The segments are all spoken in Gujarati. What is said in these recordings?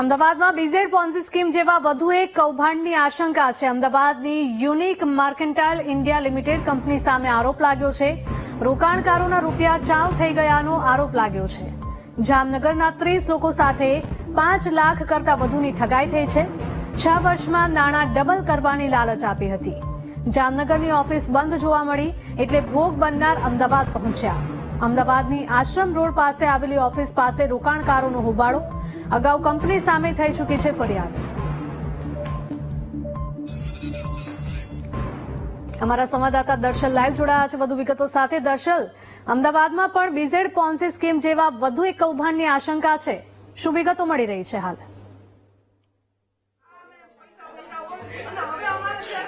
અમદાવાદમાં બીઝેડ પોન્ઝી સ્કીમ જેવા વધુ એક કૌભાંડની આશંકા છે। અમદાવાદની યુનિક માર્કેન્ટાઇલ ઇન્ડિયા લિમિટેડ કંપની સામે આરોપ લાગ્યો છે। રોકાણકારોના રૂપિયા ચાવ થઈ ગયાનો આરોપ લાગ્યો છે। જામનગરના 30 લોકો સાથે 5 લાખ કરતા વધુની ઠગાઈ થઈ છે। 6 વર્ષમાં નાણાં ડબલ કરવાની લાલચ આપી હતી। જામનગરની ઓફિસ બંધ જોવા મળી એટલે ભોગ બનનાર અમદાવાદ પહોંચ્યા। અમદાવાદની આશ્રમ રોડ પાસે આવેલી ઓફિસ પાસે રોકાણકારોનો હોબાળો। અગાઉ કંપની સામે થઈ ચૂકી છે ફરિયાદ। અમારા સંવાદદાતા દર્શલ લાઈવ જોડાયા છે વધુ વિગતો સાથે। દર્શલ, અમદાવાદમાં પણ બીઝેડ પોન્ઝી સ્કીમ જેવા વધુ એક કૌભાંડની આશંકા છે, શું વિગતો મળી રહી છે હાલ?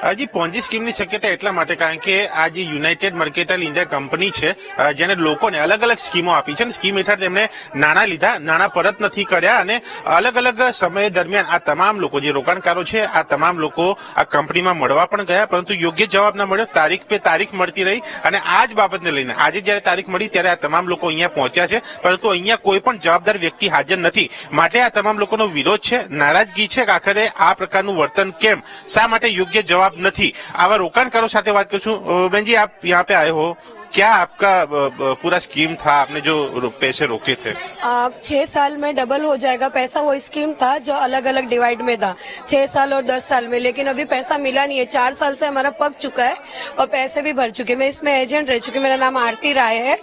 હજી પોન્જી સ્કીમની શક્યતા એટલા માટે કારણ કે આ જે યુનાઇટેડ મર્કેન્ટાઇલ ઇન્ડિયા કંપની છે જેને લોકોને અલગ અલગ સ્કીમો આપી છે અને સ્કીમ હેઠળ તેમણે નાણાં લીધા, નાણાં પરત નથી કર્યા અને અલગ અલગ સમય દરમિયાન આ તમામ લોકો જે રોકાણકારો છે આ તમામ લોકો આ કંપનીમાં મળવા પણ ગયા, પરંતુ યોગ્ય જવાબ ન મળ્યો। તારીખ પે તારીખ મળતી રહી અને આ જ બાબતને લઈને આજે જયારે તારીખ મળી ત્યારે આ તમામ લોકો અહીંયા પહોંચ્યા છે, પરંતુ અહીંયા કોઈ પણ જવાબદાર વ્યક્તિ હાજર નથી। માટે આ તમામ લોકોનો વિરોધ છે, નારાજગી છે કે આખરે આ પ્રકારનું વર્તન કેમ, શા માટે યોગ્ય જવાબ नहीं। आवा रोकाणकारों साथ बात करछूं। बहन जी, आप यहाँ पे आए हो, क्या आपका पूरा स्कीम था, आपने जो पैसे रोके थे? 6 साल में डबल हो जाएगा पैसा, वो स्कीम था जो अलग अलग डिवाइड में था 6 साल और 10 साल में, लेकिन अभी पैसा मिला नहीं है। 4 साल से हमारा पक चुका है और पैसे भी भर चुके। मैं इसमें एजेंट रह चुकी, मेरा नाम आरती राय है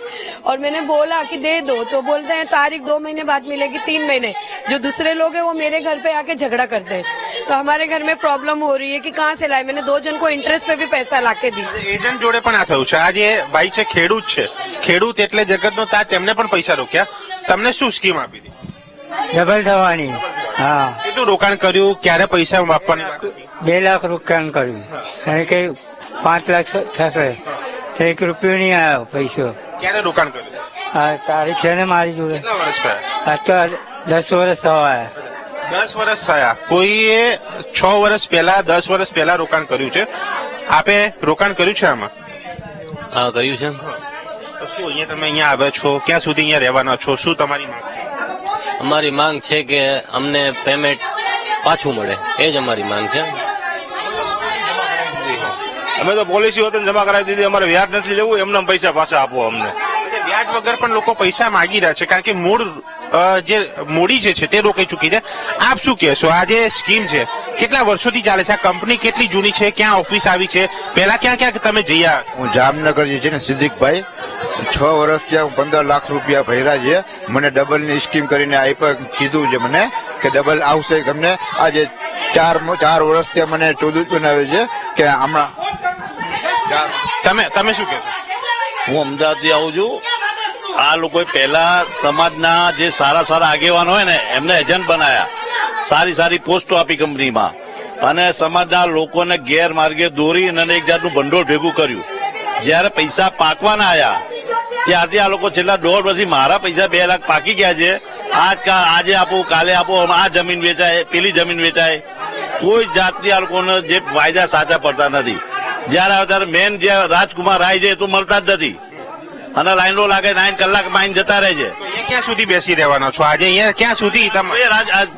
और मैंने बोला कि दे दो तो बोलते हैं तारीख 2 महीने बाद मिलेगी, 3 महीने। जो दूसरे लोग हैं वो मेरे घर पे आके झगड़ा करते हैं, तो हमारे घर में प्रॉब्लम हो रही है कि कहाँ से लाए। मैंने 2 जन को इंटरेस्ट पे भी पैसा लाके दी। एजेंट जोड़े पण आ थयुं छे। आज ये भाई છે ખેડૂત છે, ખેડૂત એટલે જગતનો તાત, તેમને પણ પૈસા રોક્યા। તમને શું સ્કીમ આપી હતી? ડબલ થવાની। હા, કેટલું રોકાણ કર્યું, ક્યારે પૈસા આપવાની વાત હતી? 2 લાખ રોકાણ કર્યું અને કે 5 લાખ થશે તો 1 રૂપિયો નહીં આવ્યો પૈસો। ક્યારે રોકાણ કર્યું? આ તારીખ છે ને મારી જોડે। કેટલા વર્ષ થયા? આ તો 10 વર્ષ થયા। 10 વર્ષ થયા। કોઈએ 6 વર્ષ પહેલા 10 વર્ષ પહેલા રોકાણ કર્યું છે। આપે રોકાણ કર્યું છે આમાં? હા, કર્યું છે। તો શું અહીંયા તમે અહીંયા આવ્યા છો, ક્યાં સુધી અહીંયા રહેવાના છો, શું તમારી માંગ? અમારી માંગ છે કે અમને પેમેન્ટ પાછું મળે, એ જ અમારી માંગ છે। અમે તો પોલિસી વતન જમા કરાવી દીધી, અમારે વ્યાજ નથી લેવું, એમને પૈસા પાછા આપો અમને। વ્યાજ વગર પણ લોકો પૈસા માંગી રહ્યા છે કારણ કે મૂળ જે મૂડી જે છે તે રોકાઈ ચૂકી છે। આપ શું કહેશો? આ જે સ્કીમ છે કેટલા વર્ષોથી ચાલે છે? આ કંપની કેટલી જૂની છે? ક્યાં ઓફિસ આવી છે? પહેલા ક્યાં ક્યાં તમે જયા? હું જામનગર જે છે ને સિદ્દીકભાઈ, 6 વર્ષ ત્યાં 15 લાખ રૂપિયા ભર્યા છે। મને ડબલ ની સ્કીમ કરીને આપ્યા, કીધું છે મને કે ડબલ આવશે તમને। આજે 4 વર્ષ ત્યાં મને 14 બનાવે છે કે હમણાં તમે શું કહેશો? હું અમદાવાદથી આવું છું। આ લોકોએ પહેલા સમાજના જે સારા સારા આગેવાનો હોય ને એમને એજન્ટ બનાયા, સારી સારી પોસ્ટો આપી કંપનીમાં અને સમાજના લોકોને ગેરમાર્ગે દોરી અને એક જાતનું ભંડોળ ભેગું કર્યું। જયારે પૈસા પાકવાના આવ્યા ત્યારથી આ લોકો છેલ્લા 1.5 વર્ષથી મારા પૈસા 2 લાખ પાકી ગયા છે। આજે આપો, કાલે આપો, આ જમીન વેચાય, પેલી જમીન વેચાય, કોઈ જાતની આ લોકોને જે વાયદા સાચા પડતા નથી। જયારે આવે ત્યારે મેન જે રાજકુમાર રાય છે એ તો મળતા જ નથી અને લાઈનો લાગે 9 કલાક માઇન જતા રહે છે। ક્યાં સુધી બેસી રહેવાનો છો આજે અહીંયા? ક્યાં સુધી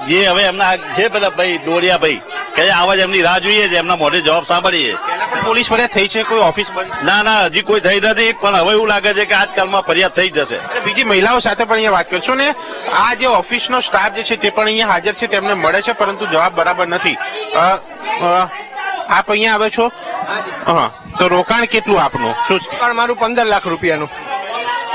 જે હવે એમના છે પેલા ભાઈ ડોડિયા ભાઈ કે આવાજ એમની રાહ જોઈએ છે, એમના મોઢે જવાબ સાંભળીએ। પોલીસ ફરિયાદ થઈ છે? કોઈ ઓફિસ બંધ? ના, હજી કોઈ થઈ નથી, પણ હવે એવું લાગે છે કે આજકાલમાં ફરિયાદ થઈ જશે। બીજી મહિલાઓ સાથે પણ અહીંયા વાત કરશો ને? આ જે ઓફિસનો સ્ટાફ જે છે તે પણ અહીંયા હાજર છે, તેમને મળે છે પરંતુ જવાબ બરાબર નથી। આપ અહીંયા આવે છો? હા, તો રોકાણ કેટલું આપનું? શું રોકાણ મારું 15 લાખ રૂપિયાનું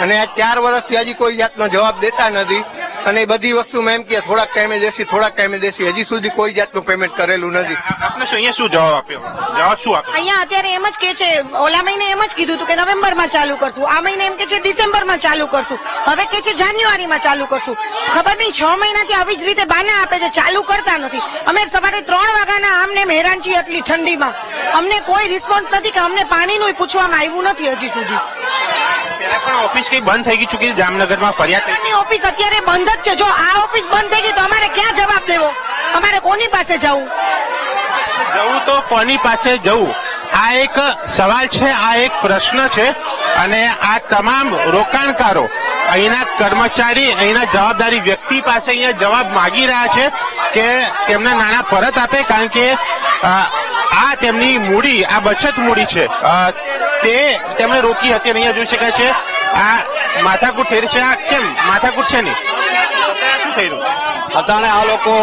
અને આ 4 વર્ષથી હજી કોઈ જાતનો જવાબ દેતા નથી અને બધી વસ્તુમાં એમ કે થોડાક ટાઈમે દેશી, થોડાક ટાઈમે દેશી, હજી સુધી કોઈ જાતનું પેમેન્ટ કરેલું નથી। આપને શું અહીંયા શું જવાબ આપ્યો? જવાબ શું આપ્યો? અહીંયા અત્યારે એમ જ કે છે, ઓલા મહિને એમ જ કીધું હતું કે નવેમ્બરમાં ચાલુ કરશું, આ મહિને એમ કે છે ડિસેમ્બરમાં ચાલુ કરશું, હવે કે છે જાન્યુઆરીમાં ચાલુ કરશું। ખબર નહીં 6 મહિનાથી આવી જ રીતે બાના આપે છે, ચાલુ કરતા નથી। અમે સવારે 3 વાગ્યાના આમને હેરાન છીએ આટલી ઠંડીમાં, અમને કોઈ રિસ્પોન્સ નથી કે અમને પાણીનું પૂછવામાં આવ્યું નથી હજી સુધી। પહેલા પણ ઓફિસ કઈ બંધ થઈ ગઈ ચૂકી છે જામનગરમાં? ફરિયાદ ઓફિસ અત્યારે બંધ જ છે। જો આ ઓફિસ બંધ થઈ ગઈ તો અમારે ક્યાં જવાબ દેવો? અમારે કોની પાસે જવું તો કોની પાસે જવું? આ એક સવાલ છે, આ એક પ્રશ્ન છે અને આ તમામ રોકાણકારો અહીંના કર્મચારી અહીંના જવાબદારી વ્યક્તિ પાસે અહીંયા જવાબ માગી રહ્યા છે કે તેમના નાણાં પરત આપે, કારણ કે આ તેમની મૂડી, આ બચત મૂડી છે તે તેમણે રોકી હતી. અને અહીંયા જોઈ શકાય છે આ માથાકૂટ થઈ રહી છે. આ કેમ માથાકૂટ છે નહીં? શું થઈ રહ્યું? અત્યારે આ લોકો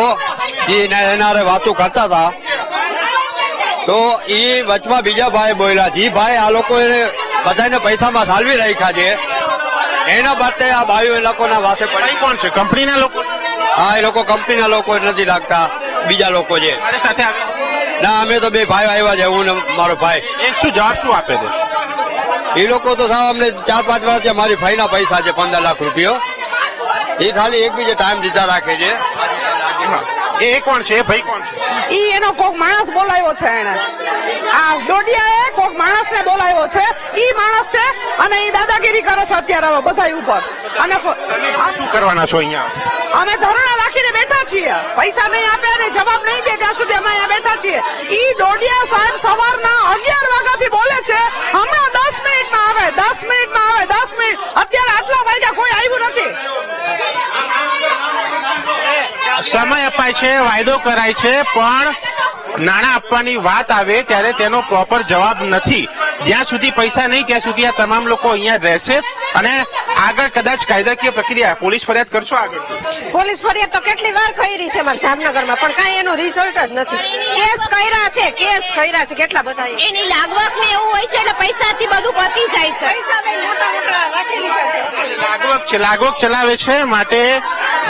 એના વાતો કરતા હતા તો એ વચમાં બીજા ભાઈ બોલ્યા જે ભાઈ આ લોકો બધાને પૈસામાં સાલવી રાખ્યા છે એના માટે આ ભાઈઓ એ લોકોના વાસે પડી. કોણ છે? કંપનીના લોકો? હા, એ લોકો કંપનીના લોકો નથી લાગતા, બીજા લોકો છે. મારી સાથે આવ્યા? ના, અમે તો બે ભાઈ આવ્યા છે, હું ને મારો ભાઈ. એક શું જવાબ શું આપે છે? એ લોકો તો સાહેબ અમને 4-5 વર્ષથી મારી ભાઈના પૈસા છે 15 લાખ રૂપિયા, એ ખાલી એકબીજે ટાઈમ દીધા રાખે છે. એ કોણ છે? એ ભાઈ કોણ છે? ઈ એનો કોક માણસ બોલાયો છે, એને આ ડોડિયાએ કોક માણસને બોલાયો છે, ઈ માણસ છે અને ઈ દાદાગીરી કરે છે અત્યારે હવે બધા ઉપર. અને શું કરવાના છો અહીંયા? અમે ધરણા રાખીને બેઠા છીએ, પૈસા નહીં આપે અને જવાબ નહીં દે ત્યાં સુધી અમે અહીંયા બેઠા છીએ. ઈ ડોડિયા સાહેબ સવારના 11 વાગ્યાથી બોલે છે, હમણાં 10 મિનિટમાં આવે, 10 મિનિટમાં આવે, 10 મિનિટ. અત્યારે આટલા વાગ્યા કોઈ આવ્યું નથી. સમય અપાય છે, વાયદો કરાય છે, પણ નાણાં આપવાની વાત આવે ત્યારે તેનો પ્રોપર જવાબ નથી. જ્યાં સુધી પૈસા નહીં ત્યાં સુધી આ તમામ લોકો અહીંયા રહેશે અને આગળ કદાચ કાયદાકીય પ્રક્રિયા, પોલીસ ફરિયાદ કરશો આગળ? પોલીસ ફરિયાદ તો કેટલી વાર કરી છે મારા જામનગરમાં, પણ કાંઈ એનો રિઝલ્ટ જ નથી. કેસ કર્યા છે કેટલા બધા. એની લાગવક ને એવું હોય છે એટલે પૈસાથી બધું પતી જાય છે. પૈસા દઈને મોટા રાખી લીધા છે. લાગવક ચલાવે છે માટે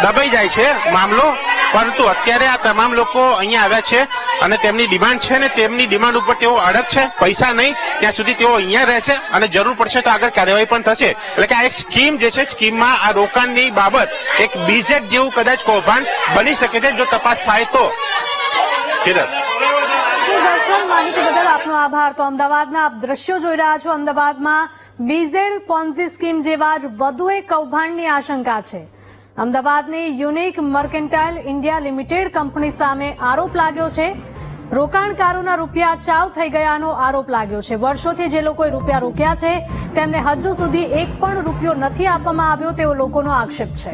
દબાઈ જાય છે મામલો. પરંતુ અત્યારે આ તમામ લોકો અહીંયા આવ્યા છે અને તેમની ડિમાન્ડ છે ને તેમની ડિમાન્ડ ઉપર તેઓ અડગ છે. પૈસા નહીં ત્યાં સુધી તેઓ અહીંયા રહેશે અને જરૂર પડશે તો આગળ કાર્યવાહી પણ થશે. એટલે કે આ એક સ્કીમ જે છે, સ્કીમમાં આ રોકાણની બાબત એક બીઝેડ જેવું કદાચ કૌભાંડ બની શકે છે જો તપાસ થાય તો. દર્શન, માહિતી બદલ આપનો આભાર. તો અમદાવાદના આપ દ્રશ્યો જોઈ રહ્યા છો. અમદાવાદમાં બીઝેડ પોન્ઝી સ્કીમ જેવા જ વધુ એક કૌભાંડની આશંકા છે. અમદાવાદની unique mercantile India limited company સામે આરોપ લાગ્યો છે. રોકાણકારોના રૂપિયા ચાવ થઈ ગયાનો આરોપ લાગ્યો છે. વર્ષોથી જે લોકોએ રૂપિયા રોક્યા છે તેમને હજુ સુધી એક પણ રૂપિયો નથી આપવામાં આવ્યો તેવો લોકોનો આક્ષેપ છે.